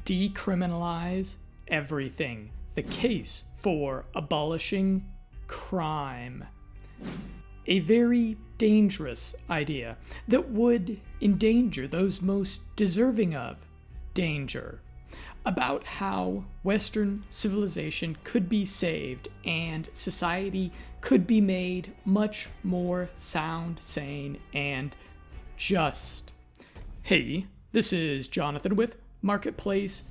Decriminalize Everything, the case for abolishing crime. A very dangerous idea that would endanger those most deserving of danger. About how Western civilization could be saved and society could be made much more sound, sane, and just. Hey, this is Jonathan with Marketplace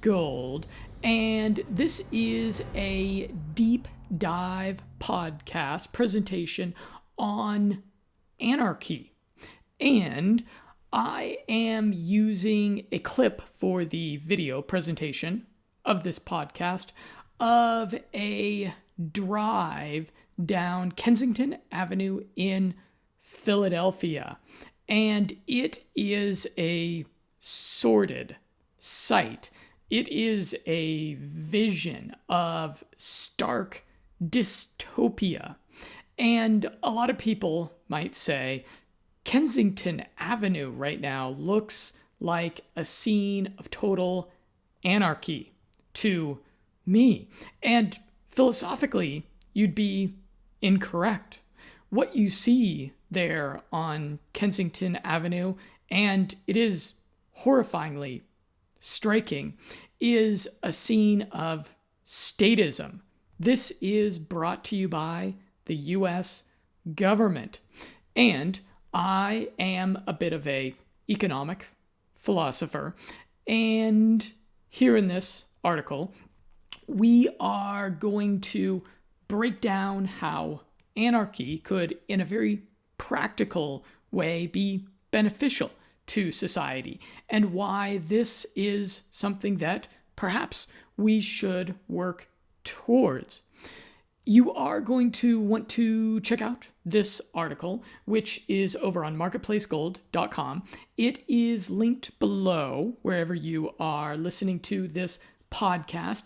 Gold, and this is a deep dive podcast presentation on anarchy. And I am using a clip for the video presentation of this podcast of a drive down Kensington Avenue in Philadelphia. And it is a sordid sight. It is a vision of stark dystopia. And a lot of people might say, Kensington Avenue right now looks like a scene of total anarchy to me. And philosophically, you'd be incorrect. What you see there on Kensington Avenue, and it is horrifyingly striking, is a scene of statism. This is brought to you by the U.S. government. And I am a bit of an economic philosopher. And here in this article, we are going to break down how anarchy could, in a very practical way, be beneficial to society, and why this is something that perhaps we should work towards. You are going to want to check out this article, which is over on marketplacegold.com. It is linked below wherever you are listening to this podcast.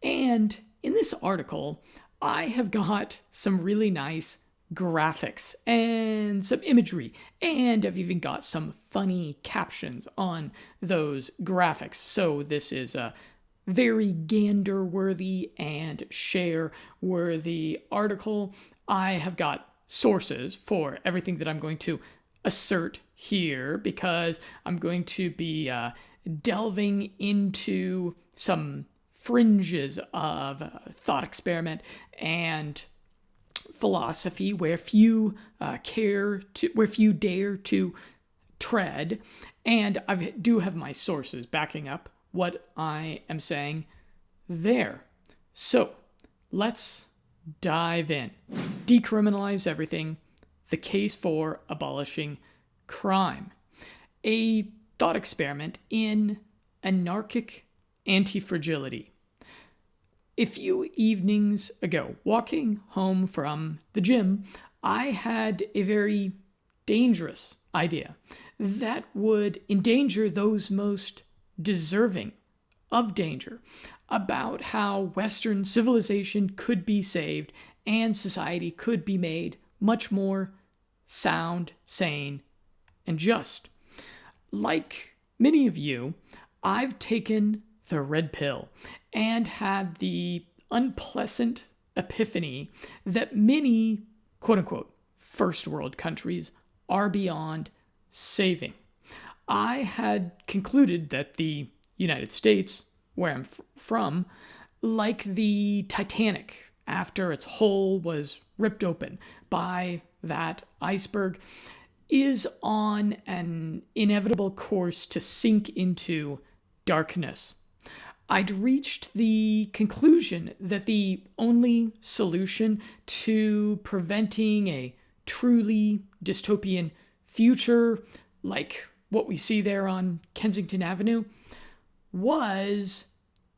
And in this article, I have got some really nice graphics and some imagery, and I've even got some funny captions on those graphics. So this is a very gander-worthy and share-worthy article. I have got sources for everything that I'm going to assert here, because I'm going to be delving into some fringes of thought experiment and philosophy where few dare to tread. And I do have my sources backing up what I am saying there. So let's dive in. Decriminalize Everything, the case for abolishing crime. A thought experiment in anarchic antifragility. A few evenings ago, walking home from the gym, I had a very dangerous idea that would endanger those most deserving of danger, about how Western civilization could be saved and society could be made much more sound, sane, and just. Like many of you, I've taken the red pill and had the unpleasant epiphany that many, quote-unquote, first world countries are beyond saving. I had concluded that the United States, where I'm from, like the Titanic after its hull was ripped open by that iceberg, is on an inevitable course to sink into darkness. I'd reached the conclusion that the only solution to preventing a truly dystopian future, like what we see there on Kensington Avenue, was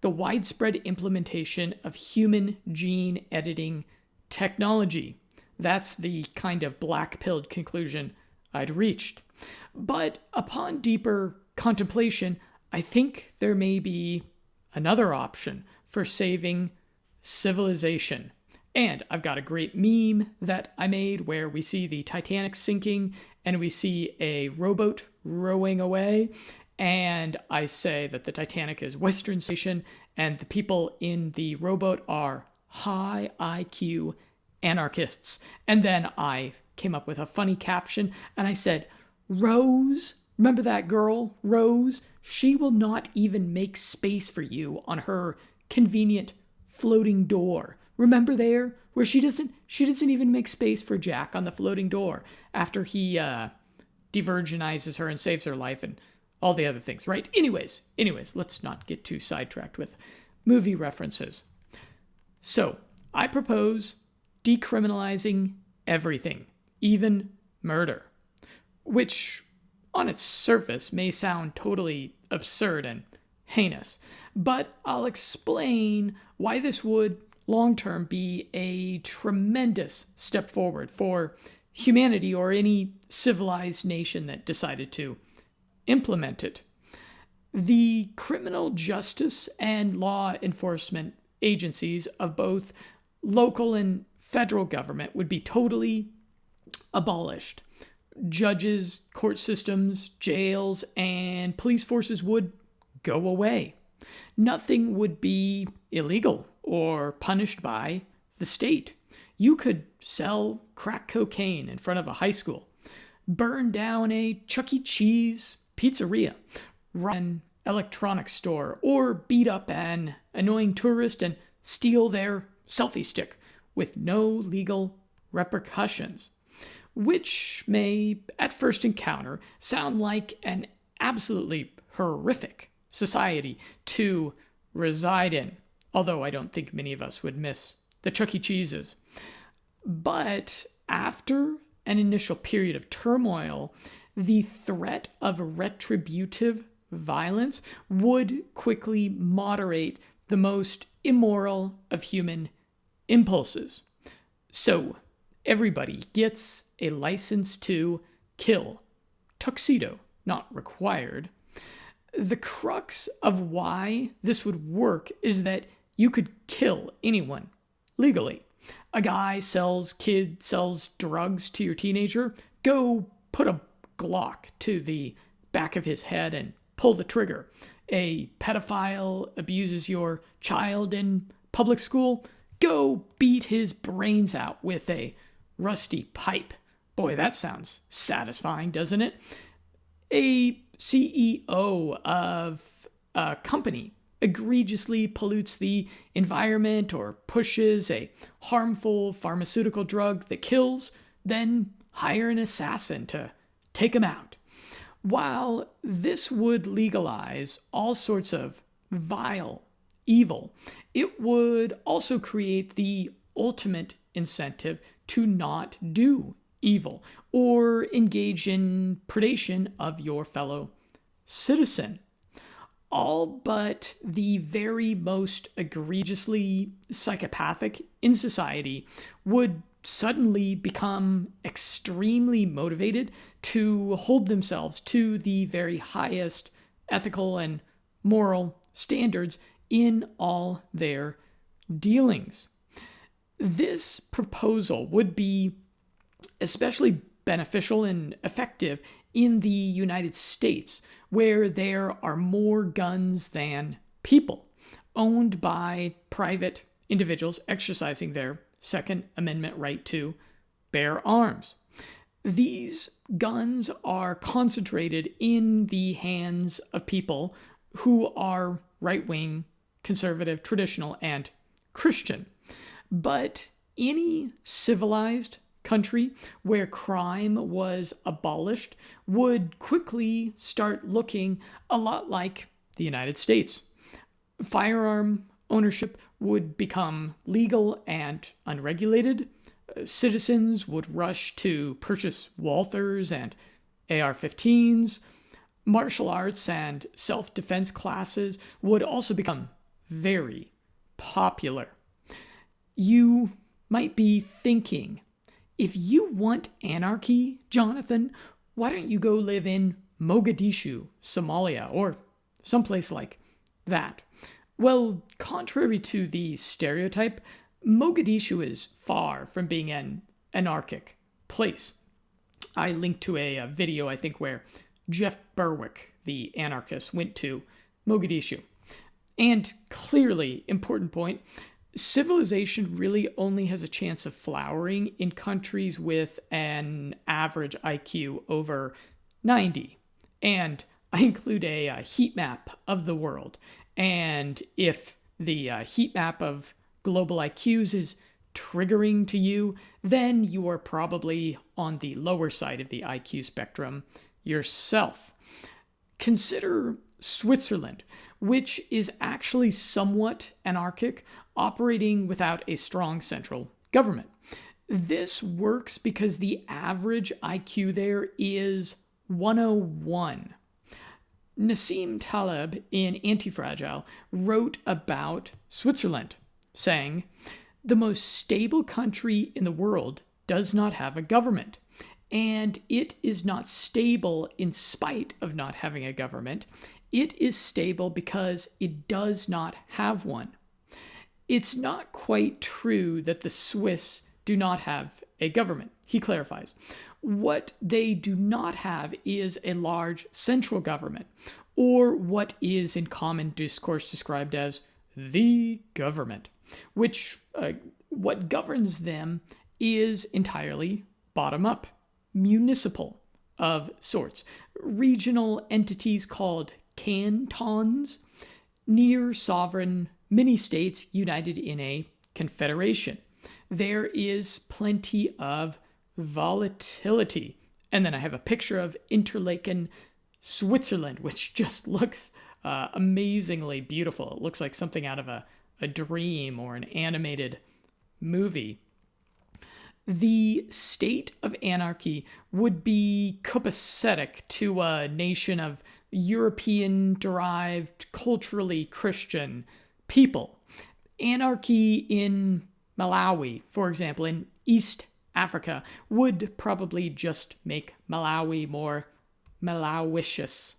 the widespread implementation of human gene editing technology. That's the kind of black-pilled conclusion I'd reached. But upon deeper contemplation, I think there may be another option for saving civilization. And I've got a great meme that I made where we see the Titanic sinking and we see a rowboat rowing away. and I say that the Titanic is Western Station and the people in the rowboat are high IQ anarchists. And then I came up with a funny caption and I said, Rose, remember that girl, Rose? She will not even make space for you on her convenient floating door. Remember there? Where she doesn't even make space for Jack on the floating door after he de-virginizes her and saves her life and all the other things, right? Anyways, let's not get too sidetracked with movie references. So, I propose decriminalizing everything, even murder, which on its surface may sound totally absurd and heinous, but I'll explain why this would long-term be a tremendous step forward for humanity or any civilized nation that decided to implement it. The criminal justice and law enforcement agencies of both local and federal government would be totally abolished. Judges, court systems, jails, and police forces would go away. Nothing would be illegal or punished by the state. You could sell crack cocaine in front of a high school, burn down a Chuck E. Cheese pizzeria, run an electronics store, or beat up an annoying tourist and steal their selfie stick with no legal repercussions, which may, at first encounter, sound like an absolutely horrific society to reside in, although I don't think many of us would miss the Chuck E. Cheeses. But after an initial period of turmoil, the threat of retributive violence would quickly moderate the most immoral of human impulses. So, everybody gets a license to kill. Tuxedo not required. The crux of why this would work is that you could kill anyone legally. A guy sells drugs to your teenager. Go put a Glock to the back of his head and pull the trigger. A pedophile abuses your child in public school. Go beat his brains out with a rusty pipe. Boy, that sounds satisfying, doesn't it? A CEO of a company egregiously pollutes the environment or pushes a harmful pharmaceutical drug that kills, then hire an assassin to take him out. While this would legalize all sorts of vile evil, it would also create the ultimate incentive to not do evil or engage in predation of your fellow citizen. All but the very most egregiously psychopathic in society would suddenly become extremely motivated to hold themselves to the very highest ethical and moral standards in all their dealings. This proposal would be especially beneficial and effective in the United States, where there are more guns than people, owned by private individuals exercising their Second Amendment right to bear arms. These guns are concentrated in the hands of people who are right-wing, conservative, traditional, and Christian. But any civilized country where crime was abolished would quickly start looking a lot like the United States. Firearm ownership would become legal and unregulated. Citizens would rush to purchase Walthers and AR-15s. Martial arts and self-defense classes would also become very popular. You might be thinking, if you want anarchy, Jonathan, why don't you go live in Mogadishu, Somalia, or someplace like that? Well, contrary to the stereotype, Mogadishu is far from being an anarchic place. I linked to a video, I think, where Jeff Berwick, the anarchist, went to Mogadishu. And clearly, important point, civilization really only has a chance of flowering in countries with an average IQ over 90. And I include a heat map of the world. And if the heat map of global IQs is triggering to you, then you are probably on the lower side of the IQ spectrum yourself. Consider Switzerland, which is actually somewhat anarchic, operating without a strong central government. This works because the average IQ there is 101. Nassim Taleb in Antifragile wrote about Switzerland, saying, "The most stable country in the world does not have a government, and it is not stable in spite of not having a government. It is stable because it does not have one." It's not quite true that the Swiss do not have a government, he clarifies. What they do not have is a large central government, or what is in common discourse described as the government, which what governs them is entirely bottom-up, municipal of sorts. Regional entities called cantons, near sovereign mini-states united in a confederation. There is plenty of volatility. And then I have a picture of Interlaken, Switzerland, which just looks amazingly beautiful. It looks like something out of a dream or an animated movie. The state of anarchy would be copacetic to a nation of European-derived, culturally Christian people. Anarchy in Malawi, for example, in East Africa, would probably just make Malawi more Malawicious.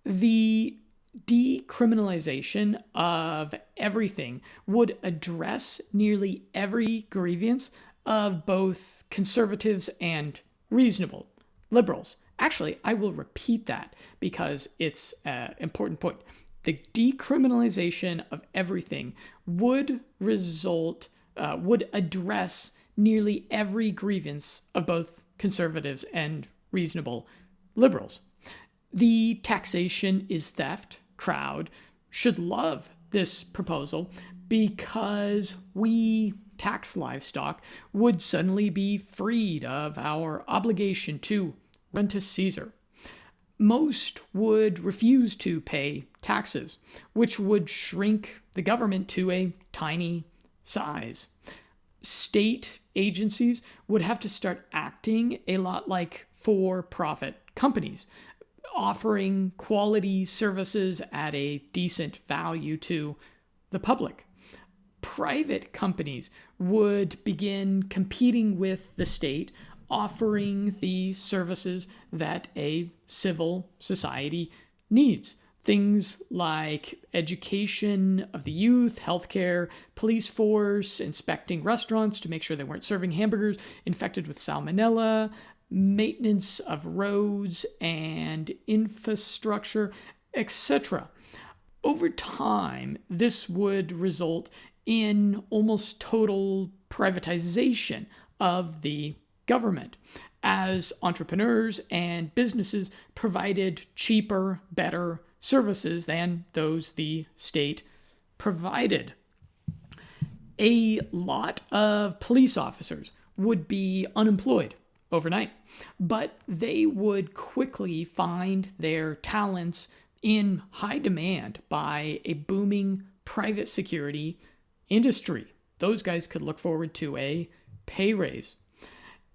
The decriminalization of everything would address nearly every grievance of both conservatives and reasonable liberals. Actually, I will repeat that because it's an important point. The decriminalization of everything would address nearly every grievance of both conservatives and reasonable liberals. The taxation is theft crowd should love this proposal because we tax livestock would suddenly be freed of our obligation to rent to Caesar. Most would refuse to pay taxes, which would shrink the government to a tiny size. State agencies would have to start acting a lot like for-profit companies, offering quality services at a decent value to the public. Private companies would begin competing with the state, offering the services that a civil society needs. Things like education of the youth, healthcare, police force, inspecting restaurants to make sure they weren't serving hamburgers infected with salmonella, maintenance of roads and infrastructure, etc. Over time, this would result in almost total privatization of the government, as entrepreneurs and businesses provided cheaper, better services than those the state provided. A lot of police officers would be unemployed overnight, but they would quickly find their talents in high demand by a booming private security industry. Those guys could look forward to a pay raise.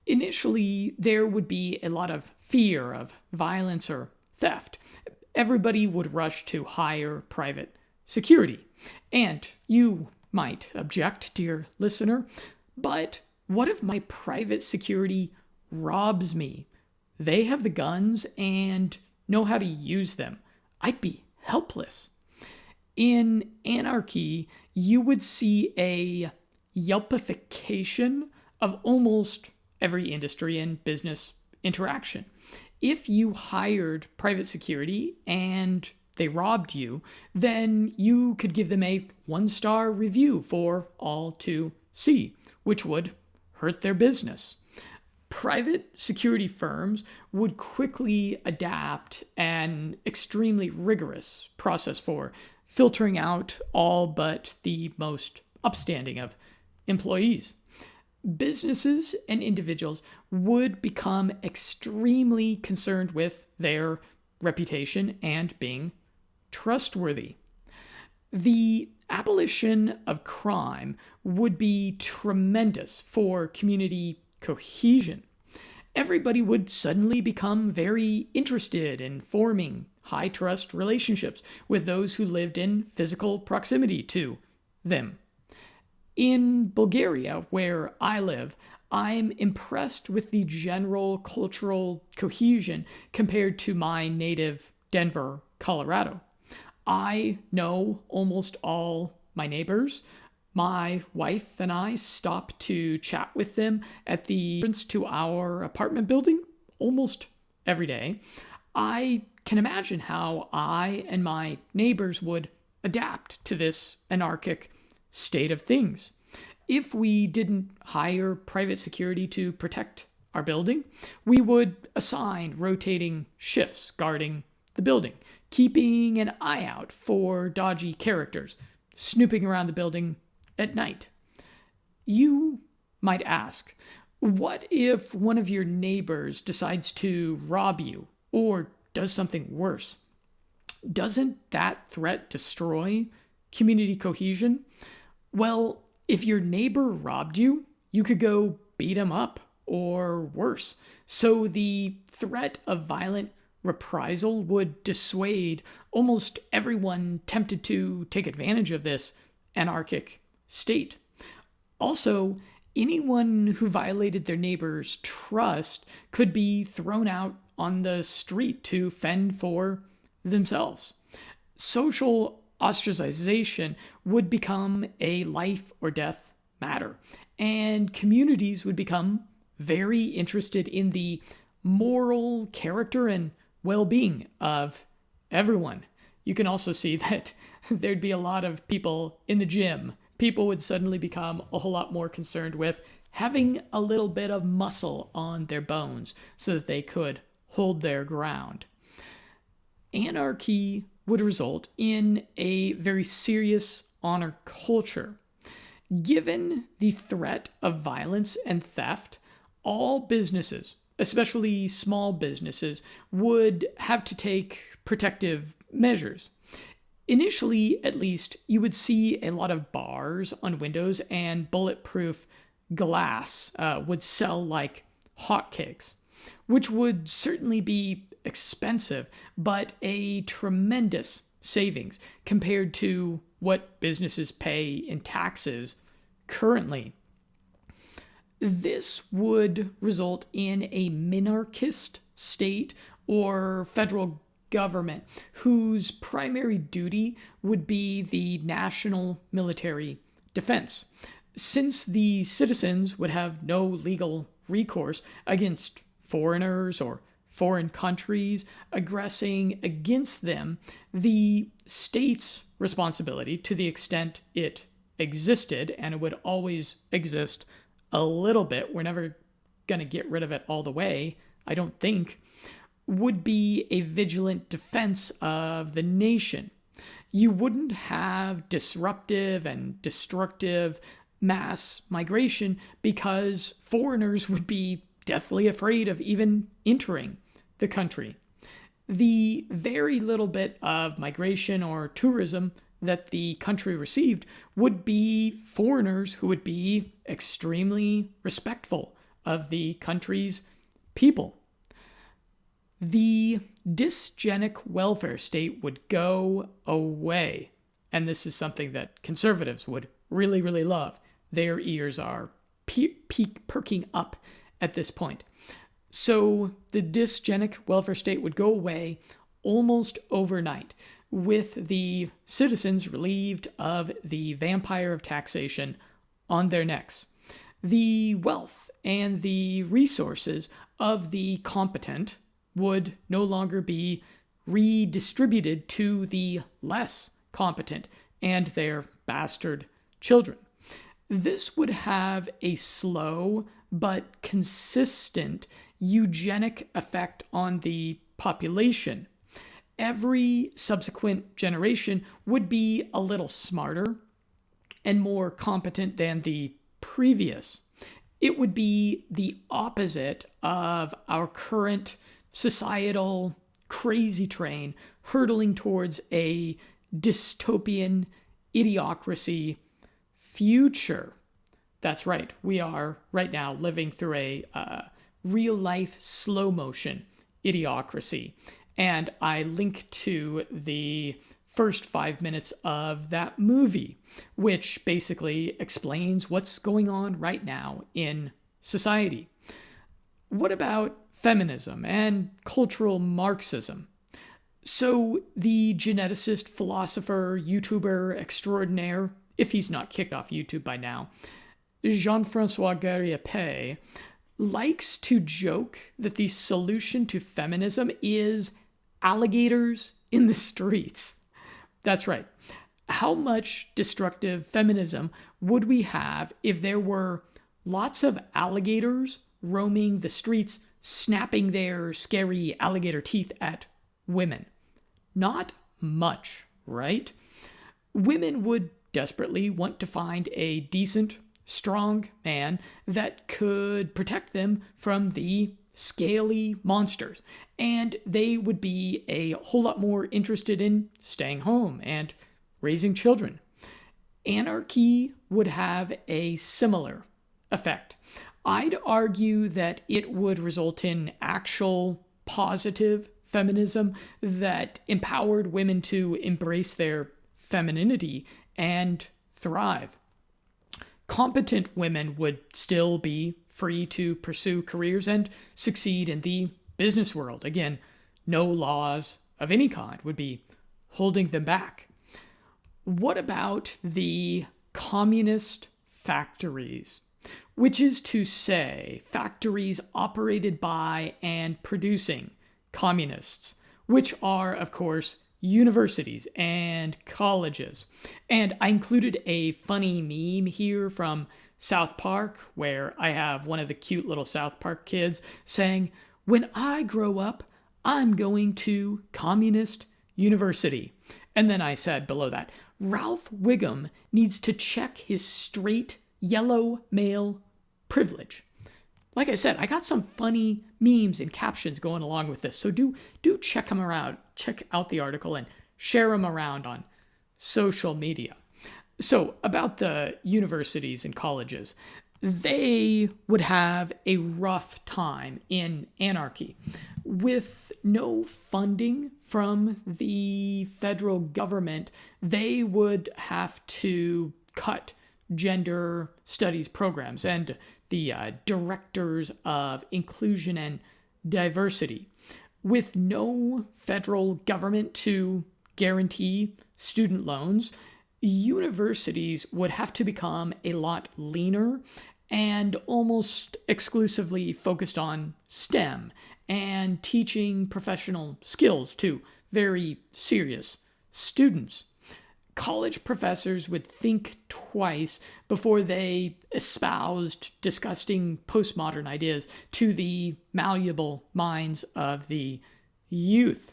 Initially, there would be a lot of fear of violence or theft. Everybody would rush to hire private security. And you might object, dear listener, but what if my private security robs me? They have the guns and know how to use them. I'd be helpless. In anarchy, you would see a Yelpification of almost every industry and business interaction. if you hired private security and they robbed you, then you could give them a 1-star review for all to see, which would hurt their business. Private security firms would quickly adapt an extremely rigorous process for filtering out all but the most upstanding of employees. Businesses and individuals would become extremely concerned with their reputation and being trustworthy. The abolition of crime would be tremendous for community cohesion. Everybody would suddenly become very interested in forming high-trust relationships with those who lived in physical proximity to them. In Bulgaria, where I live, I'm impressed with the general cultural cohesion compared to my native Denver, Colorado. I know almost all my neighbors. My wife and I stop to chat with them at the entrance to our apartment building almost every day. I can imagine how I and my neighbors would adapt to this anarchic state of things. If we didn't hire private security to protect our building, we would assign rotating shifts guarding the building, keeping an eye out for dodgy characters snooping around the building at night. You might ask, what if one of your neighbors decides to rob you or does something worse? Doesn't that threat destroy community cohesion? Well, if your neighbor robbed you, you could go beat him up or worse. So the threat of violent reprisal would dissuade almost everyone tempted to take advantage of this anarchic state. Also, anyone who violated their neighbor's trust could be thrown out on the street to fend for themselves. Social ostracization would become a life or death matter, and communities would become very interested in the moral character and well-being of everyone. You can also see that there'd be a lot of people in the gym. People would suddenly become a whole lot more concerned with having a little bit of muscle on their bones so that they could hold their ground. Anarchy would result in a very serious honor culture. Given the threat of violence and theft, all businesses, especially small businesses, would have to take protective measures. Initially, at least, you would see a lot of bars on windows, and bulletproof glass would sell like hotcakes, which would certainly be expensive, but a tremendous savings compared to what businesses pay in taxes currently. This would result in a minarchist state or federal government whose primary duty would be the national military defense. Since the citizens would have no legal recourse against foreigners or foreign countries aggressing against them, the state's responsibility, to the extent it existed, and it would always exist a little bit, we're never going to get rid of it all the way, I don't think, would be a vigilant defense of the nation. You wouldn't have disruptive and destructive mass migration because foreigners would be deathly afraid of even entering the country. The very little bit of migration or tourism that the country received would be foreigners who would be extremely respectful of the country's people. The dysgenic welfare state would go away. And this is something that conservatives would really, really love. Their ears are perking up at this point. So the dysgenic welfare state would go away almost overnight, with the citizens relieved of the vampire of taxation on their necks. The wealth and the resources of the competent would no longer be redistributed to the less competent and their bastard children. This would have a slow but consistent eugenic effect on the population. Every subsequent generation would be a little smarter and more competent than the previous. It would be the opposite of our current societal crazy train hurtling towards a dystopian idiocracy future. That's right. We are right now living through a real-life slow-motion idiocracy. And I link to the first 5 minutes of that movie, which basically explains what's going on right now in society. What about feminism and cultural Marxism? So the geneticist, philosopher, YouTuber extraordinaire, if he's not kicked off YouTube by now, Jean-François Garriapé, likes to joke that the solution to feminism is alligators in the streets. That's right. How much destructive feminism would we have if there were lots of alligators roaming the streets, snapping their scary alligator teeth at women? Not much, right? Women would desperately want to find a decent, strong man that could protect them from the scaly monsters. And they would be a whole lot more interested in staying home and raising children. Anarchy would have a similar effect. I'd argue that it would result in actual positive feminism that empowered women to embrace their femininity and thrive. Competent women would still be free to pursue careers and succeed in the business world. Again, no laws of any kind would be holding them back. What about the communist factories? Which is to say, factories operated by and producing communists, which are, of course, universities and colleges. And I included a funny meme here from South Park, where I have one of the cute little South Park kids saying, "When I grow up, I'm going to communist university." And then I said below that, Ralph Wiggum needs to check his straight yellow male privilege. Like I said, I got some funny memes and captions going along with this, so do check them around. Check out the article and share them around on social media. So about the universities and colleges, they would have a rough time in anarchy. With no funding from the federal government, they would have to cut gender studies programs and the directors of inclusion and diversity. With no federal government to guarantee student loans, universities would have to become a lot leaner and almost exclusively focused on STEM and teaching professional skills to very serious students. College professors would think twice before they espoused disgusting postmodern ideas to the malleable minds of the youth.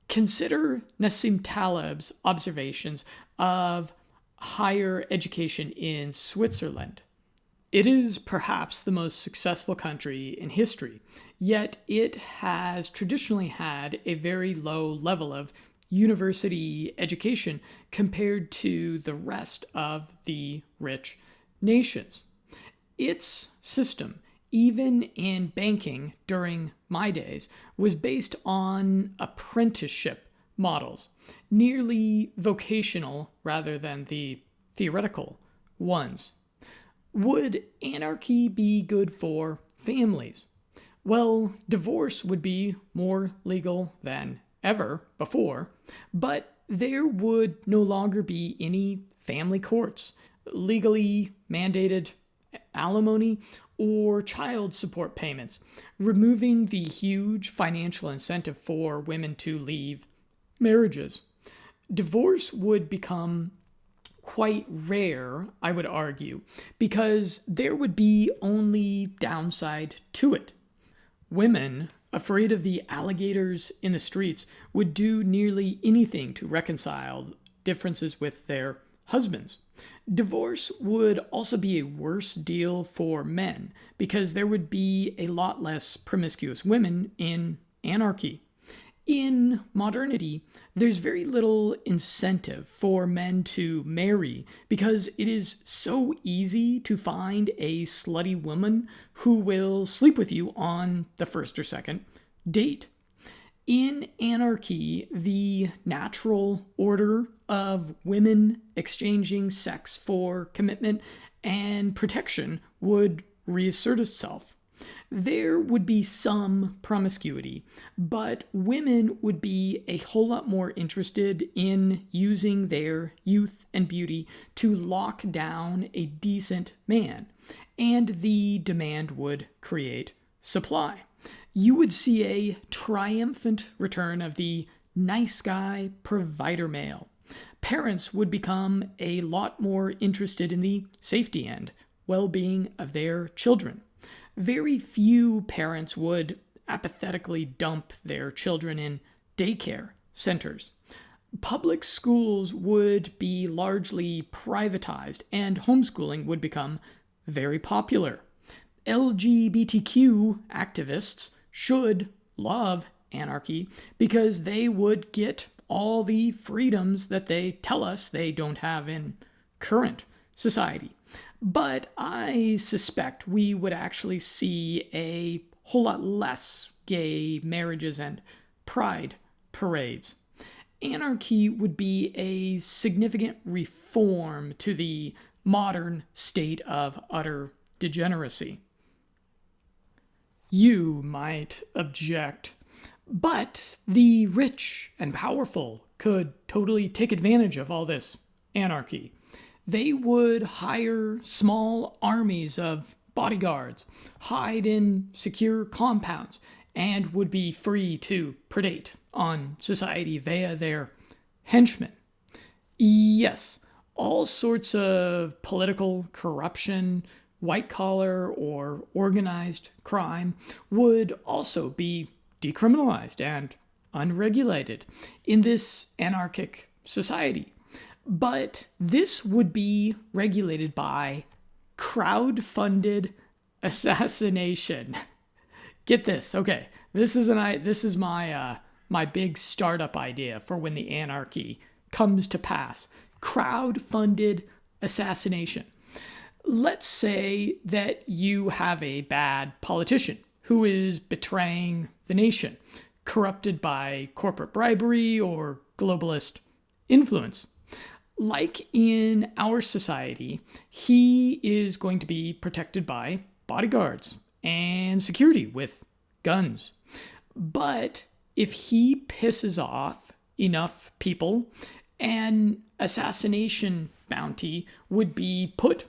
Consider Nassim Taleb's observations of higher education in Switzerland. It is perhaps the most successful country in history, yet it has traditionally had a very low level of university education compared to the rest of the rich nations. Its system, even in banking during my days, was based on apprenticeship models, nearly vocational rather than the theoretical ones. Would anarchy be good for families? Well, divorce would be more legal than ever before, but there would no longer be any family courts, legally mandated alimony, or child support payments, removing the huge financial incentive for women to leave marriages. Divorce would become quite rare, I would argue, because there would be only downside to it. Women, afraid of the alligators in the streets, would do nearly anything to reconcile differences with their husbands. Divorce would also be a worse deal for men because there would be a lot less promiscuous women in anarchy. In modernity, there's very little incentive for men to marry because it is so easy to find a slutty woman who will sleep with you on the first or second date. In anarchy, the natural order of women exchanging sex for commitment and protection would reassert itself. There would be some promiscuity, but women would be a whole lot more interested in using their youth and beauty to lock down a decent man, and the demand would create supply. You would see a triumphant return of the nice guy provider male. Parents would become a lot more interested in the safety and well-being of their children. Very few parents would apathetically dump their children in daycare centers. Public schools would be largely privatized, and homeschooling would become very popular. LGBTQ activists should love anarchy because they would get all the freedoms that they tell us they don't have in current society. But I suspect we would actually see a whole lot less gay marriages and pride parades. Anarchy would be a significant reform to the modern state of utter degeneracy. You might object, but the rich and powerful could totally take advantage of all this anarchy. They would hire small armies of bodyguards, hide in secure compounds, and would be free to predate on society via their henchmen. Yes, all sorts of political corruption, white-collar or organized crime would also be decriminalized and unregulated in this anarchic society. But this would be regulated by crowd-funded assassination. Get this, okay? This is my big startup idea for when the anarchy comes to pass. Crowd-funded assassination. Let's say that you have a bad politician who is betraying the nation, corrupted by corporate bribery or globalist influence. Like in our society, he is going to be protected by bodyguards and security with guns. But if he pisses off enough people, an assassination bounty would be put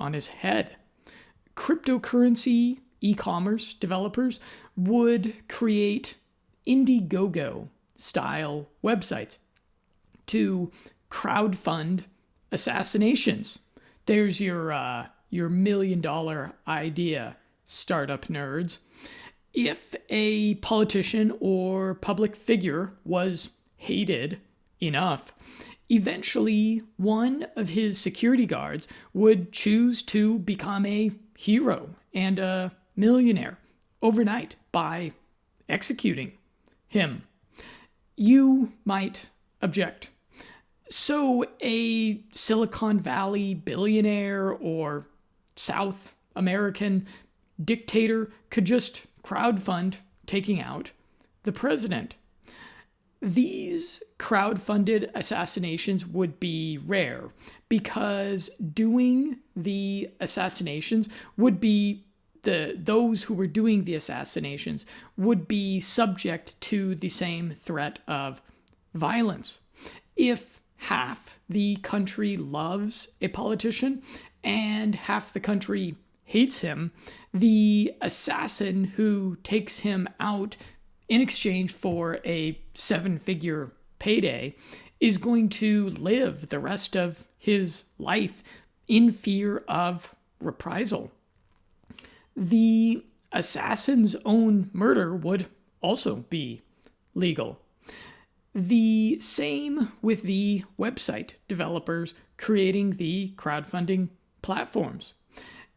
on his head. Cryptocurrency e-commerce developers would create Indiegogo style websites to crowdfund assassinations. There's your $1 million idea, startup nerds. If a politician or public figure was hated enough, eventually one of his security guards would choose to become a hero and a millionaire overnight by executing him. You might object. So a Silicon Valley billionaire or South American dictator could just crowdfund taking out the president. These crowdfunded assassinations would be rare because doing the assassinations would be those who were doing the assassinations would be subject to the same threat of violence. If half the country loves a politician and half the country hates him, the assassin who takes him out in exchange for a 7-figure payday is going to live the rest of his life in fear of reprisal. The assassin's own murder would also be legal. The same with the website developers creating the crowdfunding platforms.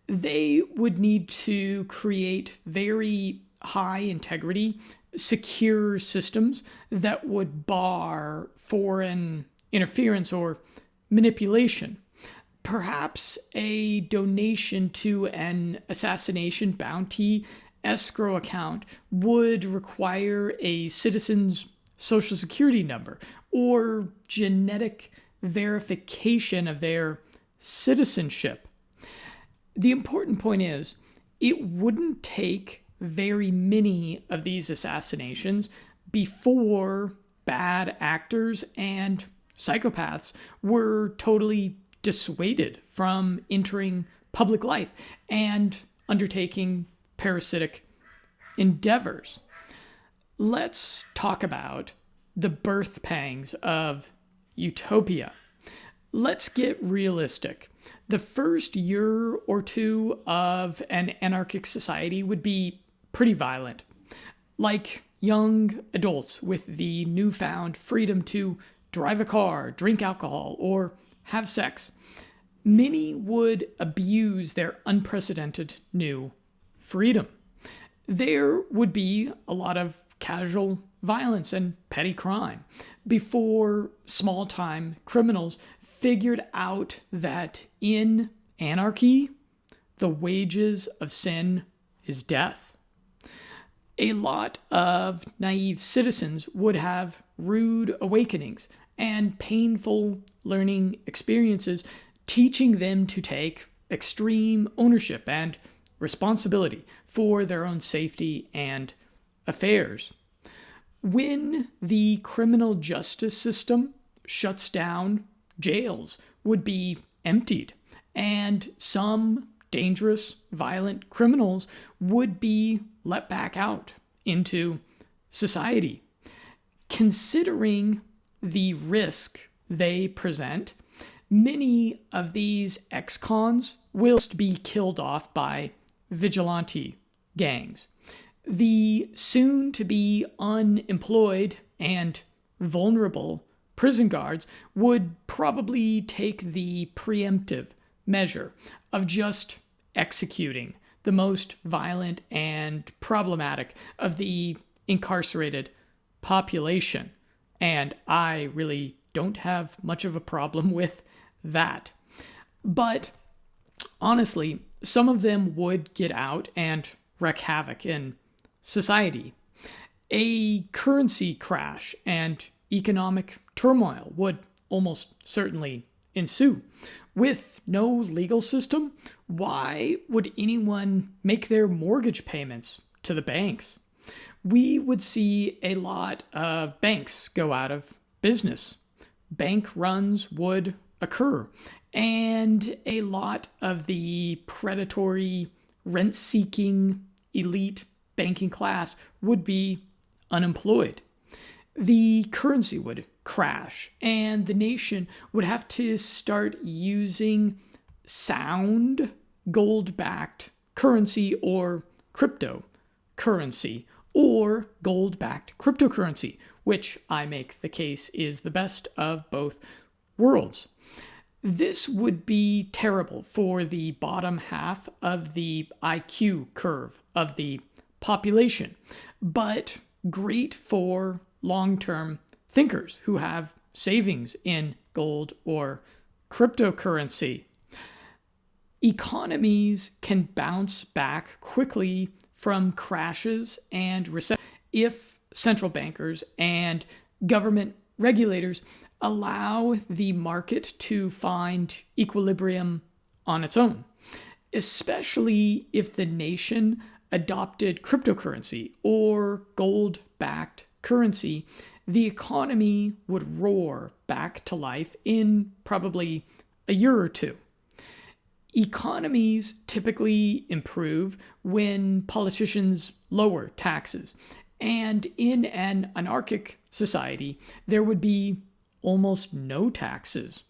They would need to create very high integrity, secure systems that would bar foreign interference or manipulation. Perhaps a donation to an assassination bounty escrow account would require a citizen's social security number or genetic verification of their citizenship. The important point is, it wouldn't take very many of these assassinations before bad actors and psychopaths were totally dissuaded from entering public life and undertaking parasitic endeavors. Let's talk about the birth pangs of Utopia. Let's get realistic. The first year or two of an anarchic society would be pretty violent. Like young adults with the newfound freedom to drive a car, drink alcohol, or have sex. Many would abuse their unprecedented new freedom. There would be a lot of casual violence and petty crime before small-time criminals figured out that in anarchy, the wages of sin is death. A lot of naive citizens would have rude awakenings and painful learning experiences, teaching them to take extreme ownership and responsibility for their own safety and affairs. When the criminal justice system shuts down, jails would be emptied, and some dangerous, violent criminals would be let back out into society. Considering the risk they present, many of these ex-cons will be killed off by vigilante gangs. The soon-to-be unemployed and vulnerable prison guards would probably take the preemptive measure of just executing the most violent and problematic of the incarcerated population. And I really don't have much of a problem with that. But honestly, some of them would get out and wreak havoc in society. A currency crash and economic turmoil would almost certainly ensue. With no legal system, why would anyone make their mortgage payments to the banks? We would see a lot of banks go out of business. Bank runs would occur, and a lot of the predatory, rent-seeking, elite banking class would be unemployed. The currency would crash, and the nation would have to start using sound gold-backed currency or cryptocurrency, or gold-backed cryptocurrency, which I make the case is the best of both worlds. This would be terrible for the bottom half of the IQ curve of the population, but great for long-term thinkers who have savings in gold or cryptocurrency. Economies can bounce back quickly from crashes and recessions if central bankers and government regulators allow the market to find equilibrium on its own, especially if the nation adopted cryptocurrency or gold-backed currency. The economy would roar back to life in probably a year or two. Economies typically improve when politicians lower taxes. And in an anarchic society, there would be almost no taxes.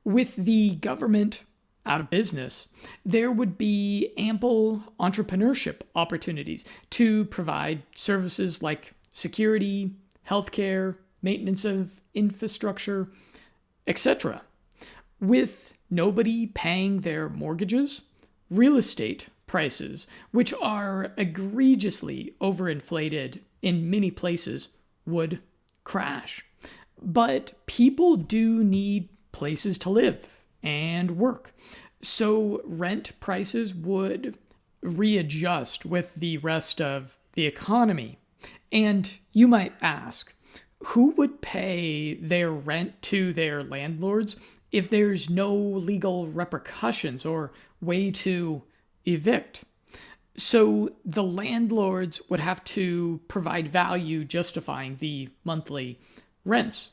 With the government out of business, there would be ample entrepreneurship opportunities to provide services like security, healthcare, maintenance of infrastructure, etc. With nobody paying their mortgages, real estate prices, which are egregiously overinflated in many places, would crash. But people do need places to live and work. So rent prices would readjust with the rest of the economy. And you might ask, who would pay their rent to their landlords if there's no legal repercussions or way to evict? So the landlords would have to provide value justifying the monthly rents.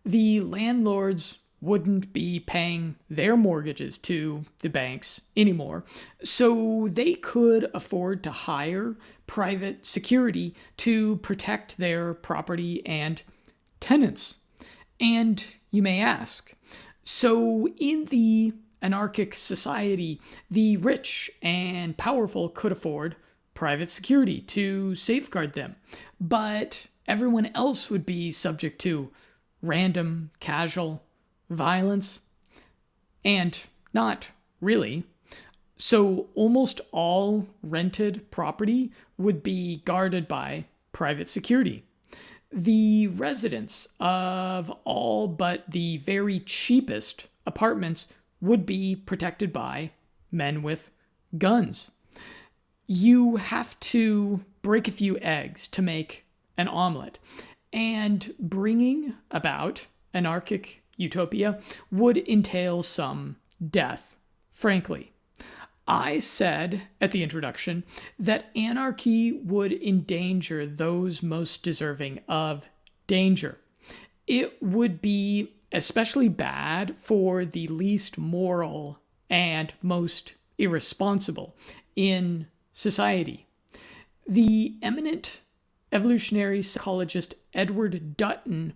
The landlords wouldn't be paying their mortgages to the banks anymore, so they could afford to hire private security to protect their property and tenants. And you may ask, so in the anarchic society, the rich and powerful could afford private security to safeguard them, but everyone else would be subject to random, casual violence? And not really. So almost all rented property would be guarded by private security. The residents of all but the very cheapest apartments would be protected by men with guns. You have to break a few eggs to make an omelet, and bringing about anarchic utopia would entail some death, frankly. I said at the introduction that anarchy would endanger those most deserving of danger. It would be especially bad for the least moral and most irresponsible in society. The eminent evolutionary psychologist Edward Dutton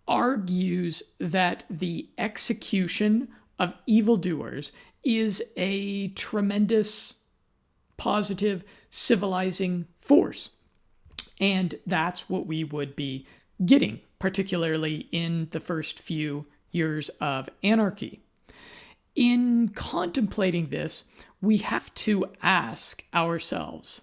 argues that the execution of evildoers is a tremendous positive civilizing force. And that's what we would be getting, particularly in the first few years of anarchy. In contemplating this, we have to ask ourselves,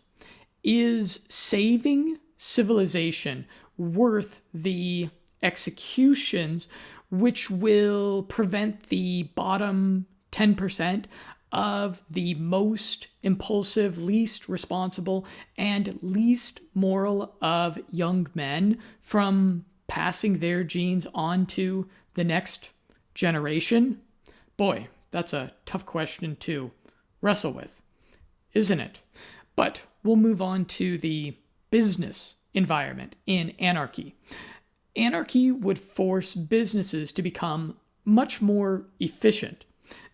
is saving civilization worth the executions which will prevent the bottom 10% of the most impulsive, least responsible, and least moral of young men from passing their genes on to the next generation? Boy, that's a tough question to wrestle with, isn't it? But we'll move on to the business environment in anarchy. Anarchy would force businesses to become much more efficient.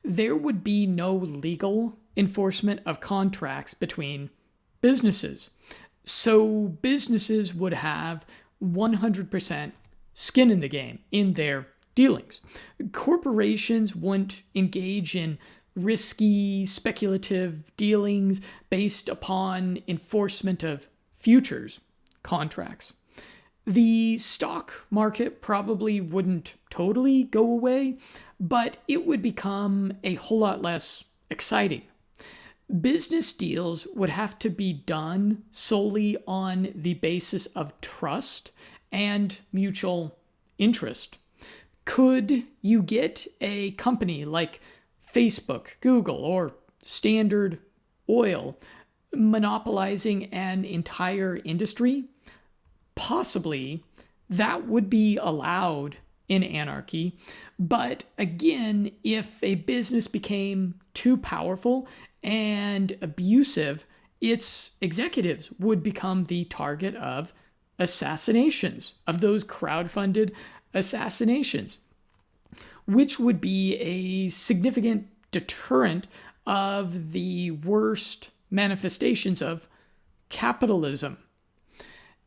There would be no legal enforcement of contracts between businesses. So businesses would have 100% skin in the game in their dealings. Corporations wouldn't engage in risky, speculative dealings based upon enforcement of futures contracts. The stock market probably wouldn't totally go away, but it would become a whole lot less exciting. Business deals would have to be done solely on the basis of trust and mutual interest. Could you get a company like Facebook, Google, or Standard Oil monopolizing an entire industry? Possibly. That would be allowed in anarchy. But again, if a business became too powerful and abusive, its executives would become the target of assassinations, of those crowdfunded assassinations, which would be a significant deterrent of the worst manifestations of capitalism.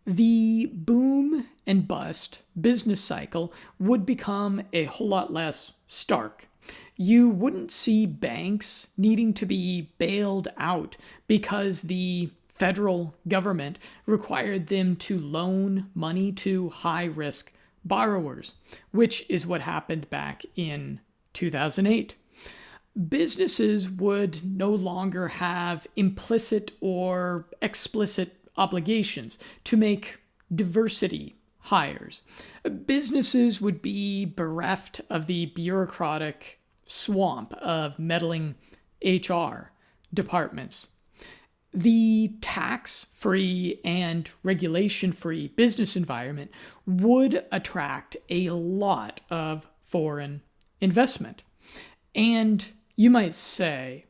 The boom and bust business cycle would become a whole lot less stark. You wouldn't see banks needing to be bailed out because the federal government required them to loan money to high-risk borrowers, which is what happened back in 2008. Businesses would no longer have implicit or explicit obligations to make diversity hires. Businesses would be bereft of the bureaucratic swamp of meddling HR departments. The tax-free and regulation-free business environment would attract a lot of foreign investment. And you might say,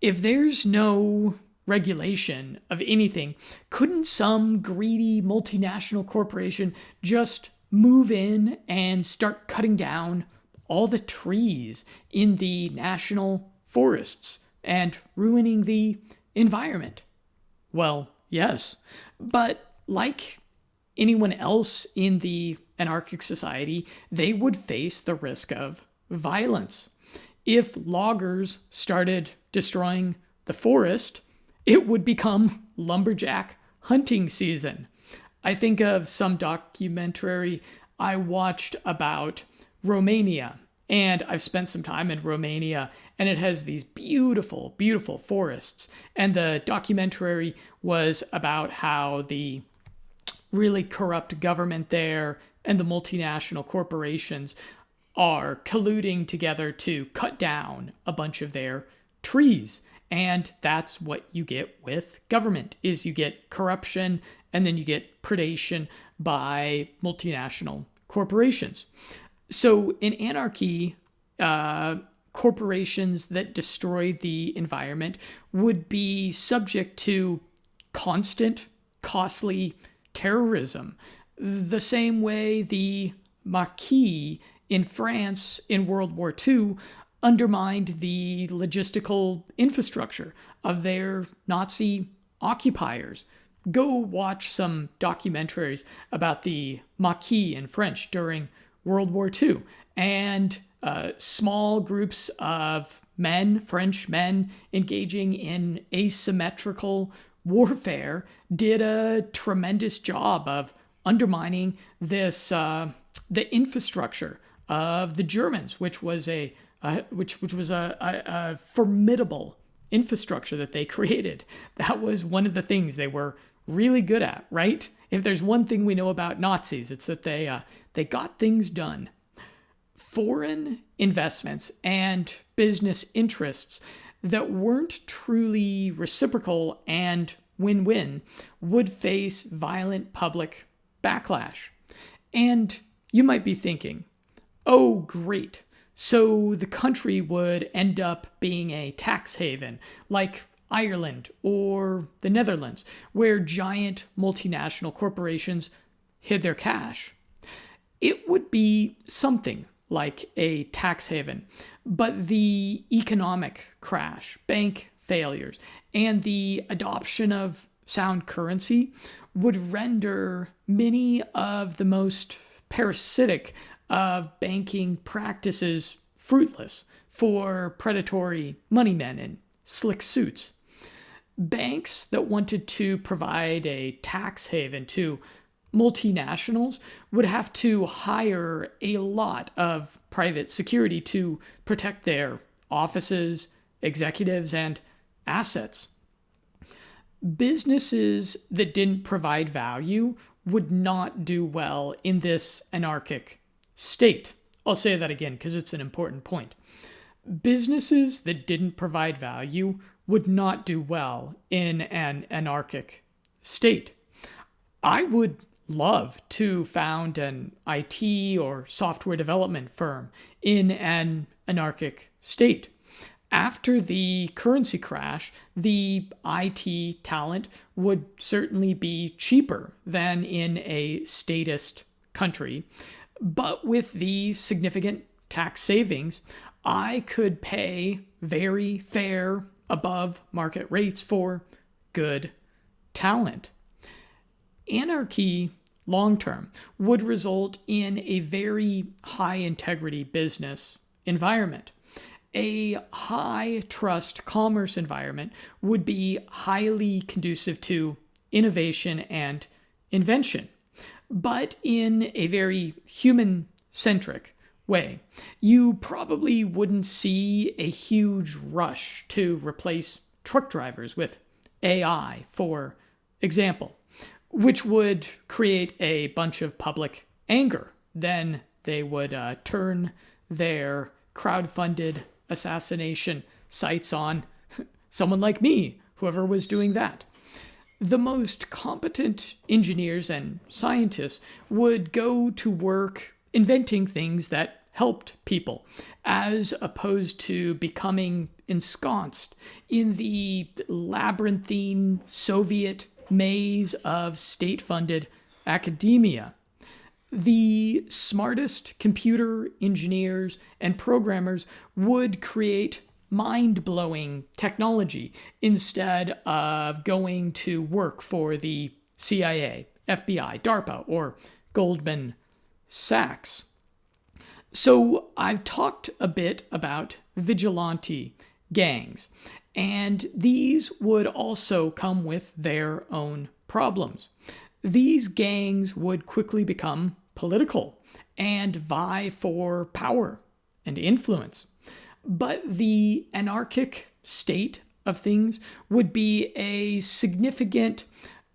if there's no regulation of anything, couldn't some greedy multinational corporation just move in and start cutting down all the trees in the national forests and ruining the environment? Well, yes, but like anyone else in the anarchic society, they would face the risk of violence. If loggers started destroying the forest, it would become lumberjack hunting season. I think of some documentary I watched about Romania, and I've spent some time in Romania, and it has these beautiful, beautiful forests. And the documentary was about how the really corrupt government there and the multinational corporations are colluding together to cut down a bunch of their trees. And that's what you get with government, is you get corruption and then you get predation by multinational corporations. So in anarchy, corporations that destroy the environment would be subject to constant, costly terrorism, the same way the Maquis in France in World War II undermined the logistical infrastructure of their Nazi occupiers. Go watch some documentaries about the Maquis in French during World War II, and small groups of men, French men, engaging in asymmetrical warfare did a tremendous job of undermining this the infrastructure of the Germans, which was a formidable infrastructure that they created. That was one of the things they were really good at, right? If there's one thing we know about Nazis, it's that they got things done. Foreign investments and business interests that weren't truly reciprocal and win-win would face violent public backlash. And you might be thinking, oh, great. So the country would end up being a tax haven like Ireland or the Netherlands, where giant multinational corporations hid their cash. It would be something like a tax haven, but the economic crash, bank failures, and the adoption of sound currency would render many of the most parasitic of banking practices fruitless for predatory moneymen in slick suits. Banks that wanted to provide a tax haven to multinationals would have to hire a lot of private security to protect their offices, executives, and assets. Businesses that didn't provide value would not do well in this anarchic state. I'll say that again because it's an important point. Businesses that didn't provide value would not do well in an anarchic state. I would love to found an IT or software development firm in an anarchic state. After the currency crash, the IT talent would certainly be cheaper than in a statist country. But with the significant tax savings, I could pay very fair, above market rates for good talent. Anarchy, long term, would result in a very high integrity business environment. A high trust commerce environment would be highly conducive to innovation and invention, but in a very human centric way. You probably wouldn't see a huge rush to replace truck drivers with AI, for example, which would create a bunch of public anger. Then they would turn their crowd-funded assassination sights on someone like me, whoever was doing that. The most competent engineers and scientists would go to work inventing things that helped people, as opposed to becoming ensconced in the labyrinthine Soviet maze of state-funded academia. The smartest computer engineers and programmers would create mind-blowing technology instead of going to work for the CIA, FBI, DARPA, or Goldman Sachs. So I've talked a bit about vigilante gangs, and these would also come with their own problems. These gangs would quickly become political and vie for power and influence. But the anarchic state of things would be a significant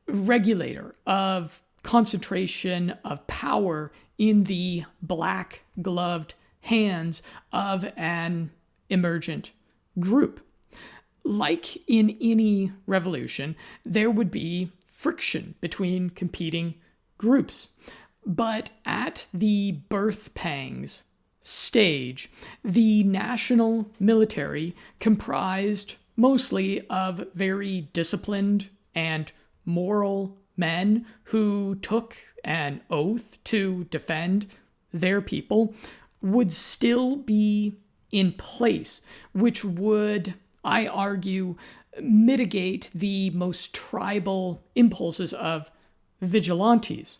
regulator of concentration of power in the black-gloved hands of an emergent group. Like in any revolution, there would be friction between competing groups. But at the birth pangs stage, the national military comprised mostly of very disciplined and moral men who took an oath to defend their people would still be in place, which would, I argue, mitigate the most tribal impulses of vigilantes.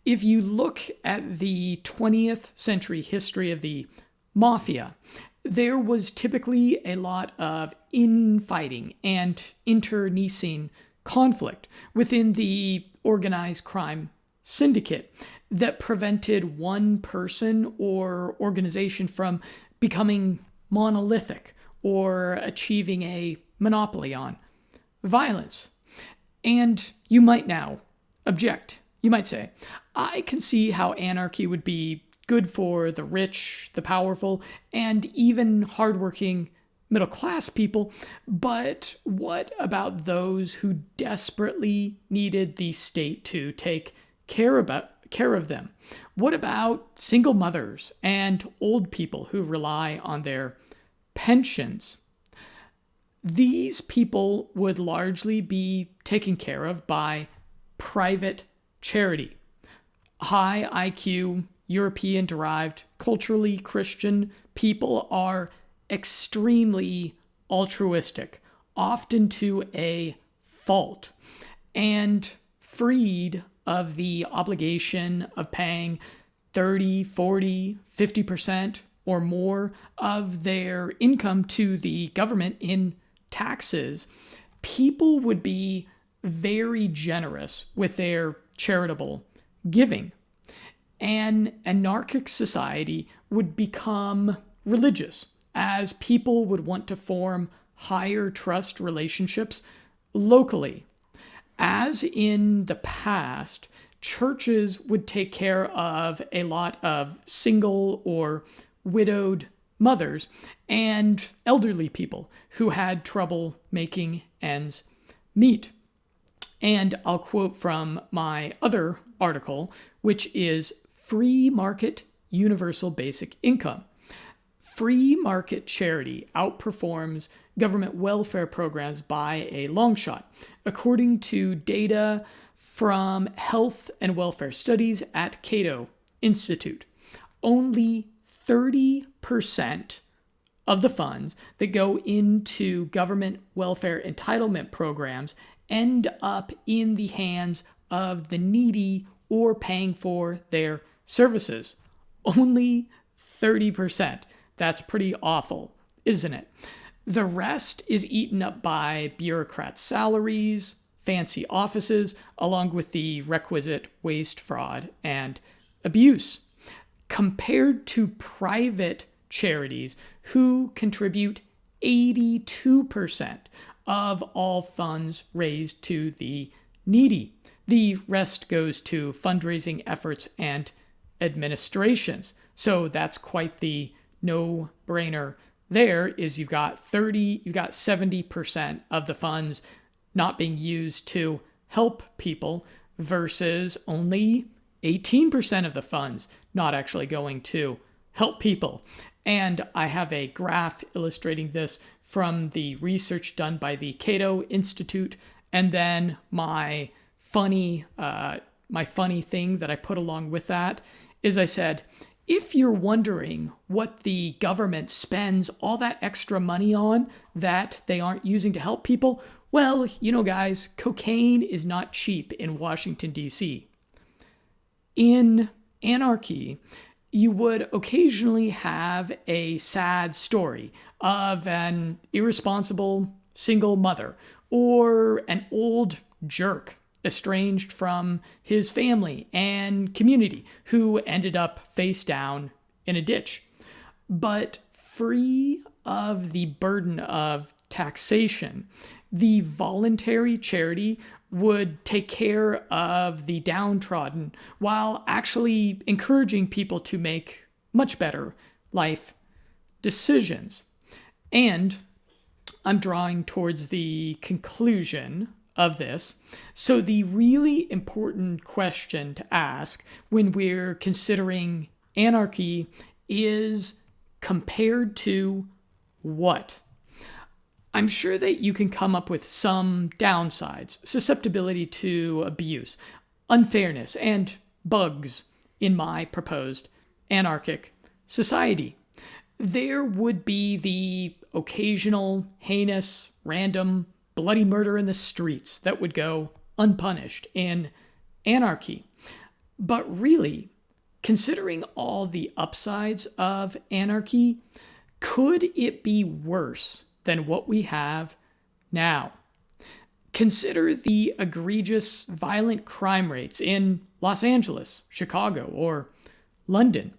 If you look at the 20th century history of the mafia, there was typically a lot of infighting and internecine conflict within the organized crime syndicate that prevented one person or organization from becoming monolithic or achieving a monopoly on violence. And you might now object. You might say, I can see how anarchy would be good for the rich, the powerful, and even hardworking middle-class people, but what about those who desperately needed the state to take care of them? What about single mothers and old people who rely on their pensions? These people would largely be taken care of by private charity. High IQ, European-derived, culturally Christian people are extremely altruistic, often to a fault, and freed of the obligation of paying 30, 40, 50% or more of their income to the government in taxes, people would be very generous with their charitable giving. An anarchic society would become religious, as people would want to form higher trust relationships locally. As in the past, churches would take care of a lot of single or widowed mothers and elderly people who had trouble making ends meet. And I'll quote from my other article, which is Free Market Universal Basic Income. Free market charity outperforms government welfare programs by a long shot, according to data from Health and Welfare Studies at Cato Institute. Only 30% of the funds that go into government welfare entitlement programs end up in the hands of the needy or paying for their services. Only 30%. That's pretty awful, isn't it? The rest is eaten up by bureaucrats' salaries, fancy offices, along with the requisite waste, fraud, and abuse. Compared to private charities who contribute 82% of all funds raised to the needy. The rest goes to fundraising efforts and administrations. So that's quite the no-brainer. There is you've got 70% of the funds not being used to help people versus only 18% of the funds not actually going to help people. And I have a graph illustrating this from the research done by the Cato Institute, and then my funny thing that I put along with that is I said, if you're wondering what the government spends all that extra money on that they aren't using to help people, well, guys, cocaine is not cheap in Washington, D.C. In anarchy, you would occasionally have a sad story of an irresponsible single mother or an old jerk estranged from his family and community who ended up face down in a ditch. But free of the burden of taxation, the voluntary charity would take care of the downtrodden while actually encouraging people to make much better life decisions. And I'm drawing towards the conclusion of this. So the really important question to ask when we're considering anarchy is compared to what? I'm sure that you can come up with some downsides, susceptibility to abuse, unfairness, and bugs in my proposed anarchic society. There would be the occasional heinous, random, bloody murder in the streets that would go unpunished in anarchy. But really, considering all the upsides of anarchy, could it be worse than what we have now? Consider the egregious violent crime rates in Los Angeles, Chicago, or London.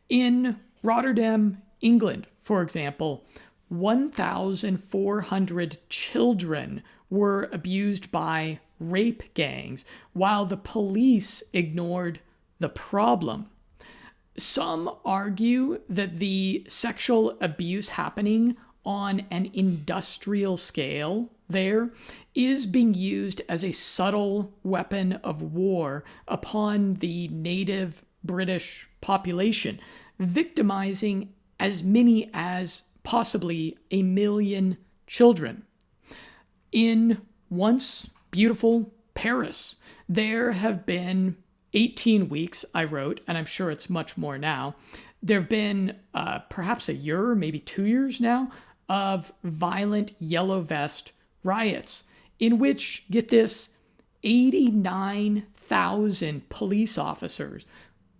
In Rotterdam, England, for example, 1,400 children were abused by rape gangs while the police ignored the problem. Some argue that the sexual abuse happening on an industrial scale there is being used as a subtle weapon of war upon the native British population, victimizing as many as possibly 1 million children. In once beautiful Paris, there have been 18 weeks, I wrote, and I'm sure it's much more now. There have been perhaps a year, maybe 2 years now, of violent yellow vest riots in which, get this, 89,000 police officers,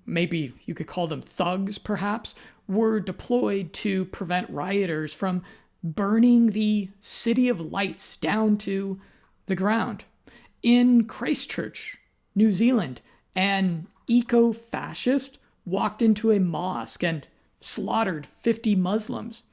maybe you could call them thugs perhaps, were deployed to prevent rioters from burning the City of Lights down to the ground. In Christchurch, New Zealand, an eco-fascist walked into a mosque and slaughtered 50 Muslims.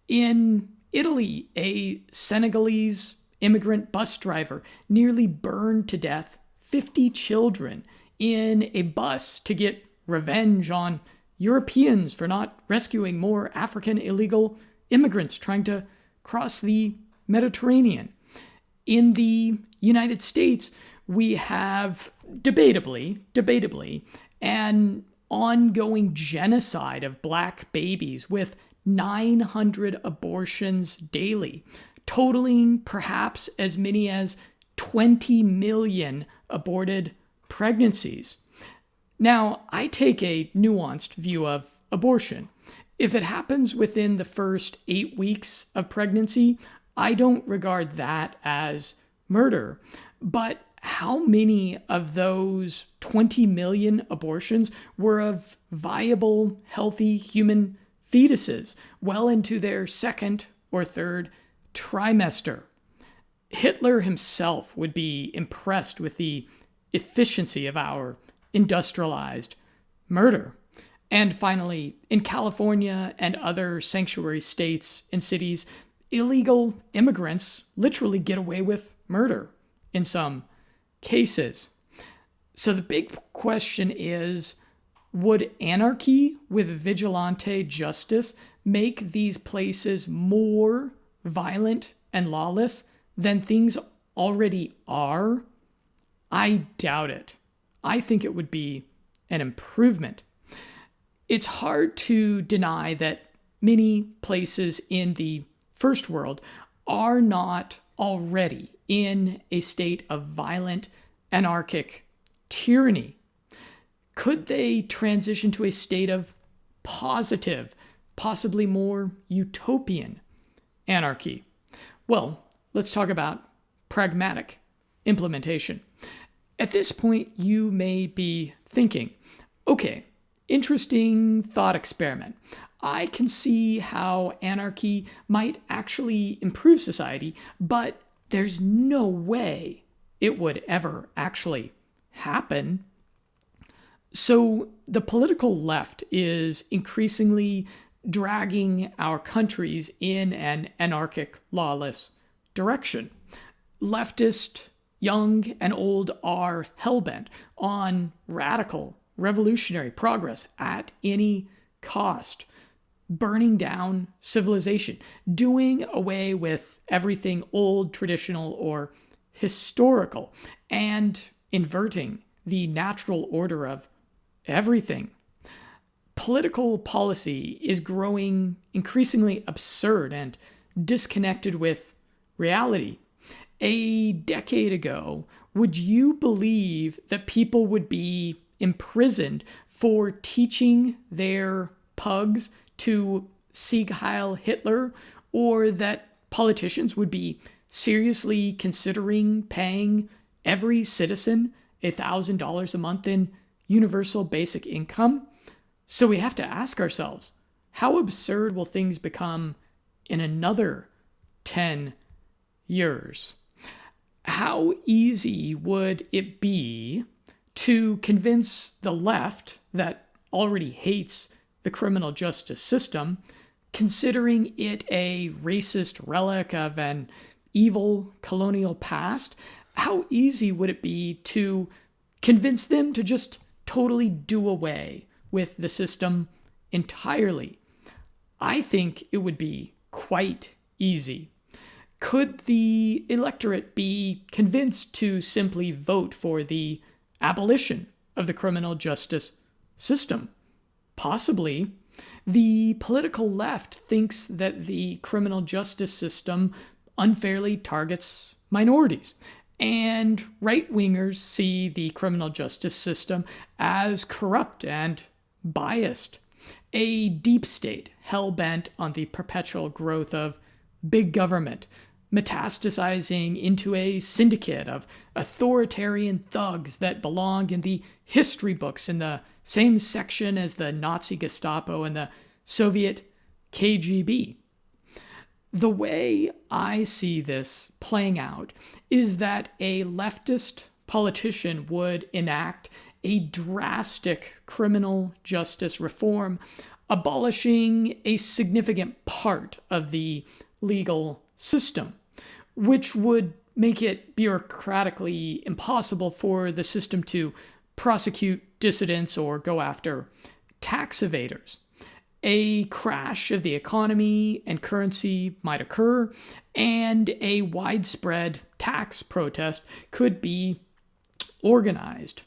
In Italy, a Senegalese immigrant bus driver nearly burned to death 50 children in a bus to get revenge on Europeans for not rescuing more African illegal immigrants trying to cross the Mediterranean. In the United States, we have debatably, an ongoing genocide of black babies with 900 abortions daily, totaling perhaps as many as 20 million aborted pregnancies. Now, I take a nuanced view of abortion. If it happens within the first 8 weeks of pregnancy, I don't regard that as murder. But how many of those 20 million abortions were of viable, healthy human fetuses well into their second or third trimester? Hitler himself would be impressed with the efficiency of our industrialized murder. And finally, in California and other sanctuary states and cities, illegal immigrants literally get away with murder in some cases. So the big question is, would anarchy with vigilante justice make these places more violent and lawless than things already are? I doubt it. I think it would be an improvement. It's hard to deny that many places in the first world are not already in a state of violent, anarchic tyranny. Could they transition to a state of positive, possibly more utopian anarchy? Well, let's talk about pragmatic implementation. At this point, you may be thinking, okay, interesting thought experiment. I can see how anarchy might actually improve society, but there's no way it would ever actually happen. So the political left is increasingly dragging our countries in an anarchic, lawless direction. Leftist, young and old, are hellbent on radical, revolutionary progress at any cost, burning down civilization, doing away with everything old, traditional, or historical, and inverting the natural order of everything. Political policy is growing increasingly absurd and disconnected with reality. A decade ago, would you believe that people would be imprisoned for teaching their pugs to Sieg Heil Hitler, or that politicians would be seriously considering paying every citizen $1,000 a month in universal basic income? So we have to ask ourselves, how absurd will things become in another 10 years? How easy would it be to convince the left that already hates the criminal justice system, considering it a racist relic of an evil colonial past? How easy would it be to convince them to just totally do away with the system entirely? I think it would be quite easy. Could the electorate be convinced to simply vote for the abolition of the criminal justice system? Possibly. The political left thinks that the criminal justice system unfairly targets minorities, and right-wingers see the criminal justice system as corrupt and biased. A deep state hell-bent on the perpetual growth of big government, metastasizing into a syndicate of authoritarian thugs that belong in the history books in the same section as the Nazi Gestapo and the Soviet KGB. The way I see this playing out is that a leftist politician would enact a drastic criminal justice reform, abolishing a significant part of the legal system, which would make it bureaucratically impossible for the system to prosecute dissidents or go after tax evaders. A crash of the economy and currency might occur, and a widespread tax protest could be organized.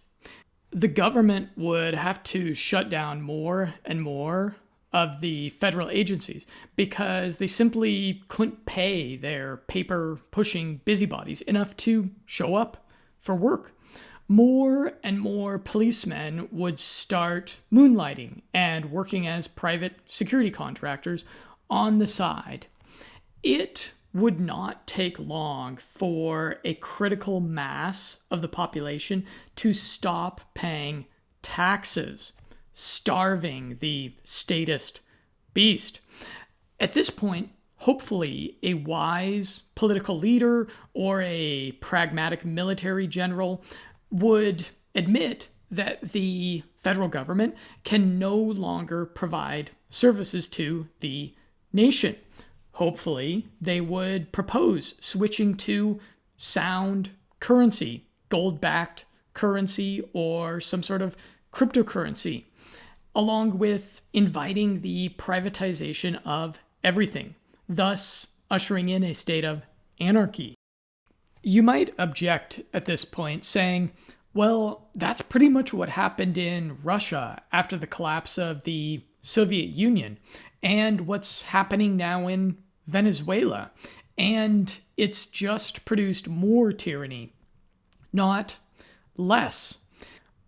The government would have to shut down more and more of the federal agencies because they simply couldn't pay their paper-pushing busybodies enough to show up for work. more and more policemen would start moonlighting and working as private security contractors on the side. It would not take long for a critical mass of the population to stop paying taxes, starving the statist beast. At this point, hopefully, a wise political leader or a pragmatic military general would admit that the federal government can no longer provide services to the nation. Hopefully, they would propose switching to sound currency, gold-backed currency, or some sort of cryptocurrency, along with inviting the privatization of everything, thus ushering in a state of anarchy. You might object at this point, saying, well, that's pretty much what happened in Russia after the collapse of the Soviet Union, and what's happening now in Venezuela. And it's just produced more tyranny, not less.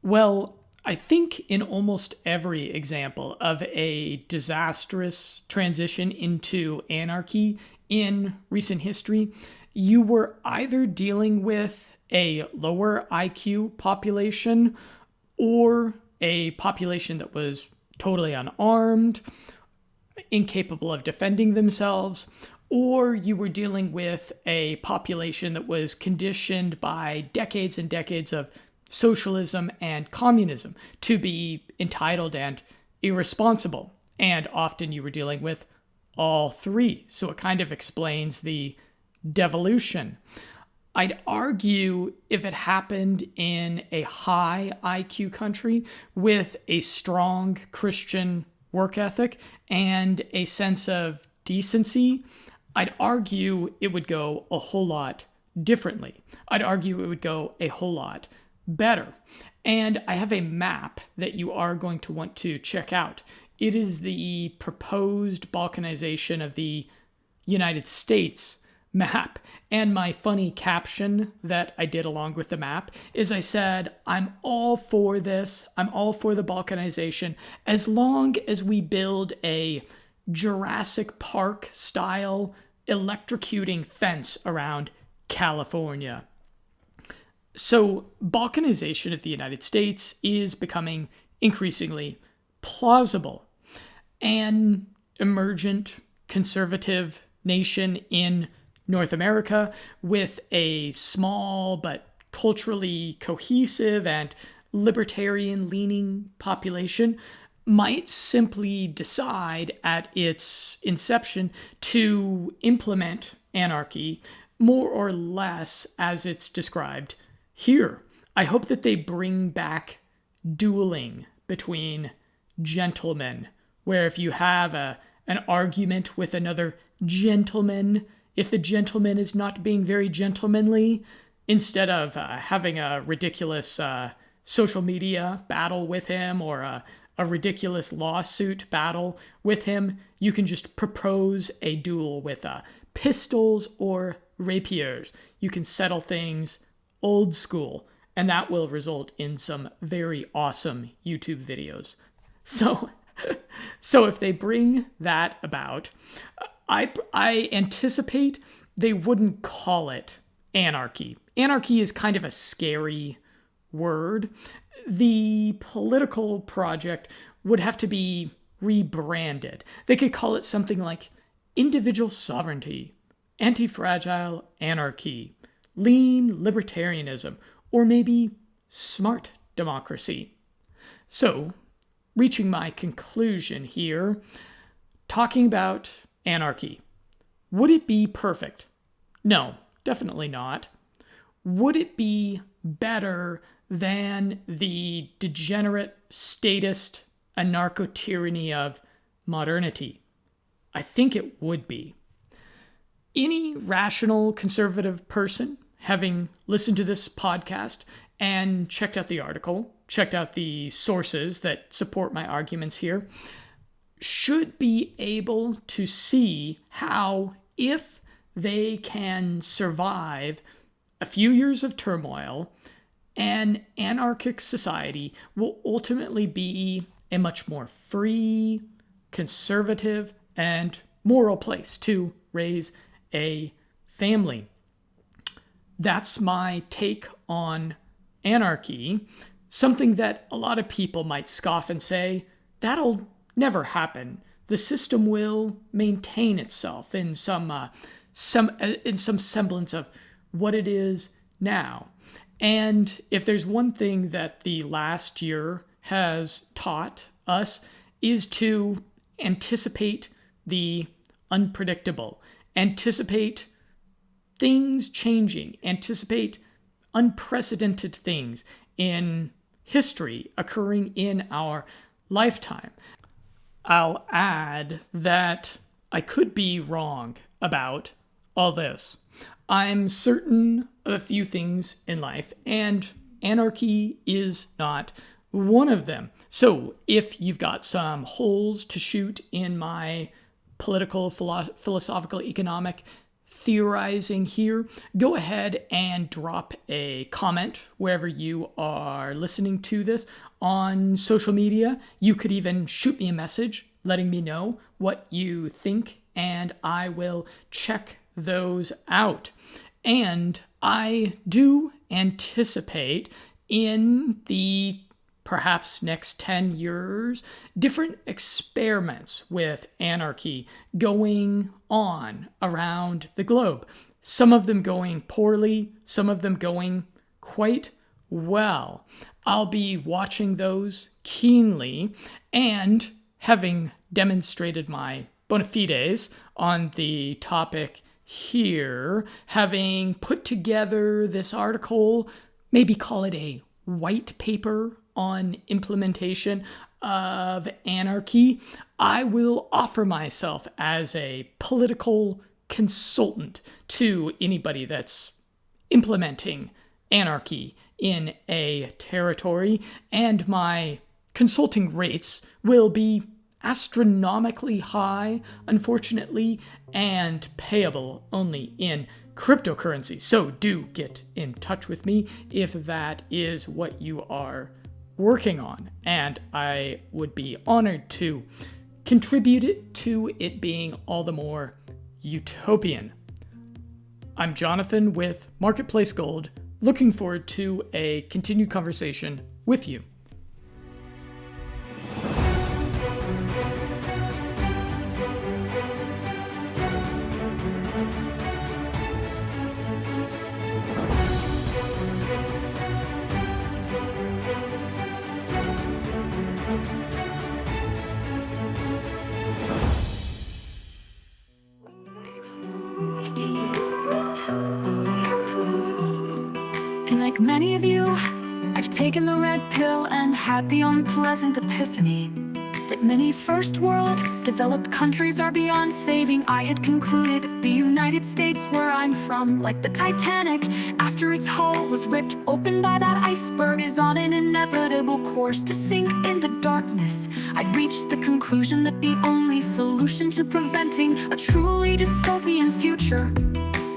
Well, I think in almost every example of a disastrous transition into anarchy in recent history, you were either dealing with a lower IQ population or a population that was totally unarmed, incapable of defending themselves, or you were dealing with a population that was conditioned by decades and decades of socialism and communism to be entitled and irresponsible. And often you were dealing with all three. So it kind of explains the devolution. I'd argue if it happened in a high IQ country with a strong Christian work ethic and a sense of decency, I'd argue it would go a whole lot differently. I'd argue it would go a whole lot better. And I have a map that you are going to want to check out. It is the proposed balkanization of the United States map. And my funny caption that I did along with the map is I said, I'm all for this. I'm all for the balkanization as long as we build a Jurassic Park style electrocuting fence around California. So balkanization of the United States is becoming increasingly plausible. An emergent conservative nation in North America with a small but culturally cohesive and libertarian-leaning population might simply decide at its inception to implement anarchy more or less as it's described here. I hope that they bring back dueling between gentlemen, where if you have an argument with another gentleman, if the gentleman is not being very gentlemanly, instead of having a ridiculous social media battle with him or a ridiculous lawsuit battle with him, you can just propose a duel with pistols or rapiers. You can settle things old school, and that will result in some very awesome YouTube videos. So if they bring that about, I anticipate they wouldn't call it anarchy. Anarchy is kind of a scary word. The political project would have to be rebranded. They could call it something like individual sovereignty, antifragile anarchy, lean libertarianism, or maybe smart democracy. So, reaching my conclusion here, talking about anarchy. Would it be perfect? No, definitely not. Would it be better than the degenerate statist anarcho-tyranny of modernity? I think it would be. Any rational conservative person, having listened to this podcast and checked out the article, checked out the sources that support my arguments here, should be able to see how, if they can survive a few years of turmoil, an anarchic society will ultimately be a much more free, conservative, and moral place to raise a family. That's my take on anarchy, something that a lot of people might scoff and say, that'll never happen. The system will maintain itself in some semblance of what it is now. And if there's one thing that the last year has taught us is to anticipate the unpredictable, anticipate things changing, anticipate unprecedented things in history occurring in our lifetime. I'll add that I could be wrong about all this. I'm certain of a few things in life, and anarchy is not one of them. So if you've got some holes to shoot in my political, philosophical, economic theorizing here, go ahead and drop a comment wherever you are listening to this on social media. You could even shoot me a message letting me know what you think, and I will check those out. And I do anticipate in the perhaps next 10 years, different experiments with anarchy going on around the globe. Some of them going poorly, some of them going quite well. I'll be watching those keenly, and having demonstrated my bona fides on the topic here, having put together this article, maybe call it a white paper on implementation of anarchy, I will offer myself as a political consultant to anybody that's implementing anarchy in a territory, and my consulting rates will be astronomically high, unfortunately, and payable only in cryptocurrency. So do get in touch with me if that is what you are working on, and I would be honored to contribute it to it being all the more utopian. I'm Jonathan with Marketplace Gold, looking forward to a continued conversation with you. Like many of you, I've taken the red pill and had the unpleasant epiphany that many first world developed countries are beyond saving. I had concluded the United States, where I'm from, like the Titanic, after its hull was ripped open by that iceberg, is on an inevitable course to sink into darkness. I'd reached the conclusion that the only solution to preventing a truly dystopian future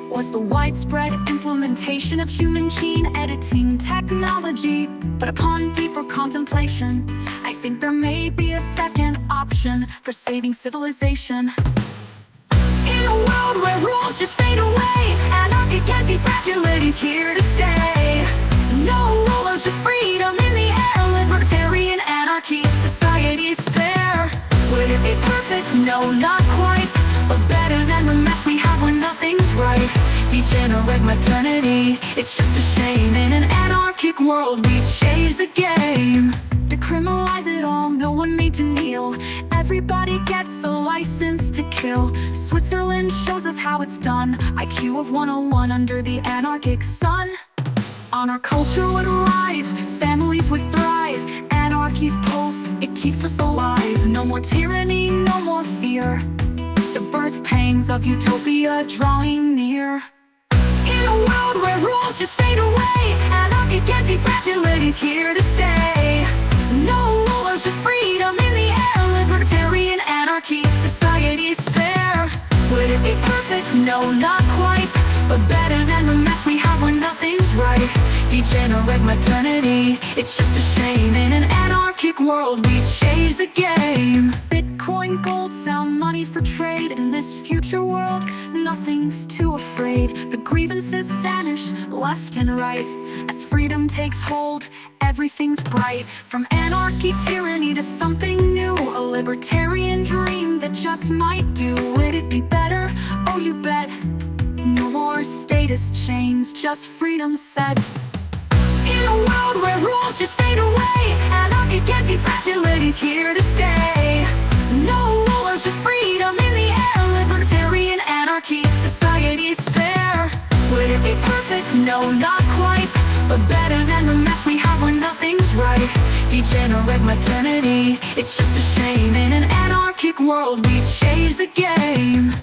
was the widespread implementation of human gene editing technology. But upon deeper contemplation, I think there may be a second option for saving civilization. In a world where rules just fade away, anarchic antifragility's here to stay. No rulers, just freedom in the air, libertarian anarchy, society's fair. Would it be perfect? No, not quite, but better than the mess we have when nothing's right. Degenerate modernity, it's just a shame. In an anarchic world we change the game. Decriminalize it all, no one made to kneel. Everybody gets a license to kill. Switzerland shows us how it's done. IQ of 101 under the anarchic sun. On our culture would rise, families would thrive. Anarchy's pulse, it keeps us alive. No more tyranny, no more fear. The birth pangs of utopia drawing near. In a world where rules just fade away, anarchic antifragility's here to stay. No rulers, just freedom in the air, libertarian anarchy, society's fair. Would it be perfect? No, not quite, but better than the mess we have when nothing's right. right. Degenerate modernity, it's just a shame. In an anarchic world we chase the game. Bitcoin, gold, sound money for trade. In this future world, nothing's too afraid. The grievances vanish left and right. As freedom takes hold, everything's bright. From anarchy, tyranny to something new, a libertarian dream that just might do. Would it be better? Oh, you bet. No more status chains, just freedom set. In a world where rules just fade away, anarchic anti-fragility's here to stay. No rulers, just freedom in the air. Libertarian anarchy, society's fair. Would it be perfect? No, not quite, but better than the mess we have when nothing's right. Degenerate modernity, it's just a shame. In an anarchic world we chase the game.